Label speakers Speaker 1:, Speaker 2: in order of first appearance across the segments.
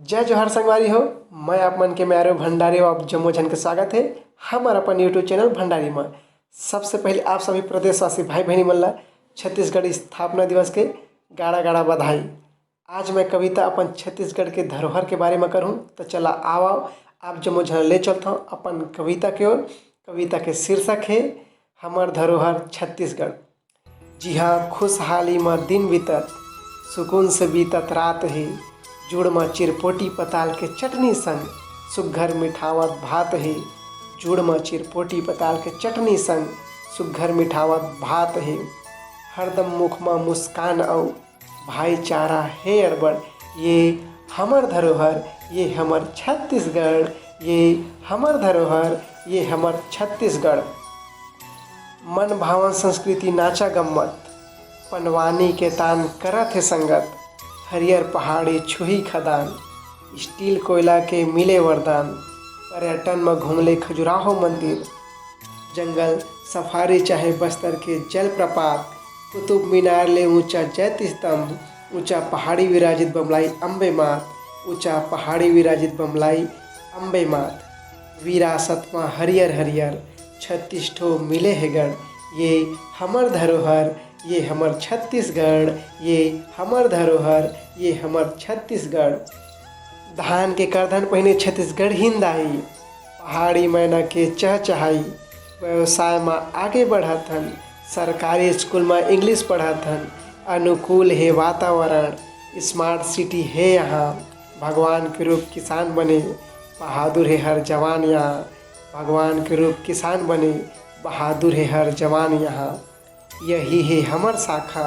Speaker 1: जय जोहार संगवारी हो। मैं आप मन के म्यारो भंडारी और आप जम्मो जन के स्वागत है हमारा अपन यूट्यूब चैनल भंडारी में। सबसे पहले आप सभी प्रदेशवासी भाई बहनी मन ला छत्तीसगढ़ स्थापना दिवस के गाड़ा गाड़ा बधाई। आज मैं कविता अपन छत्तीसगढ़ के धरोहर के बारे में करूँ तो चला आओ आप जम्मो जन ले चलता हूँ अपन कविता की ओर। कविता के शीर्षक है हमर धरोहर छत्तीसगढ़। जी हाँ, खुशहाली में दिन बीतत, सुकून से बीतत रात है। जुड़ में चिरपोटी पताल के चटनी संग सुघर मिठावत भात है। जुड़ में चिरपोटी पताल के चटनी संग सुघर मिठावत भात है। हरदम मुख में मुस्कान और भाईचारा है अरबड़। ये हमर धरोहर ये हमर छत्तीसगढ़, ये हमर धरोहर ये हमर छत्तीसगढ़। मन भावन संस्कृति नाचा गम्मत, पनवानी के तान करत है संगत। हरियर पहाड़ी छुही खदान, स्टील कोयला के मिले वरदान। पर्यटन में घूमले खजुराहो मंदिर, जंगल सफारी चाहे बस्तर के जलप्रपात। कुतुब मीनार ले ऊंचा जैती स्तंभ, ऊंचा पहाड़ी विराजित बमलाई अम्बे मात। ऊंचा पहाड़ी विराजित बमलाई अम्बे मात। विरासत में हरियर हरियर 36 ठो मिले है गढ़। ये हमर धरोहर ये हमर छत्तीसगढ़, ये हमर धरोहर ये हमर छत्तीसगढ़। धान के करधन पहिने छत्तीसगढ़ हिंदाई, पहाड़ी मैना के चहचहाई। व्यवसाय में आगे बढ़त हन, सरकारी स्कूल में इंग्लिश पढ़त हन। अनुकूल है वातावरण, स्मार्ट सिटी है यहाँ। भगवान के रूप किसान बने, बहादुर है हर जवान यहाँ। भगवान के रूप किसान बने, बहादुर है हर जवान यहाँ। यही है हमर शाखा,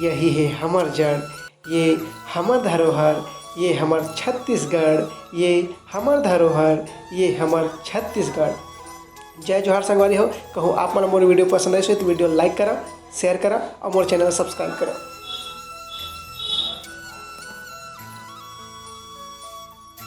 Speaker 1: यही है हमर जड़। ये हमर धरोहर ये हमर छत्तीसगढ़, ये हमर धरोहर ये हमर छत्तीसगढ़। जय जोहार संगवारी हो। कहूँ आप मन मोर वीडियो पसंद आए तो वीडियो लाइक करा, शेयर करा और मोर चैनल सब्सक्राइब करा।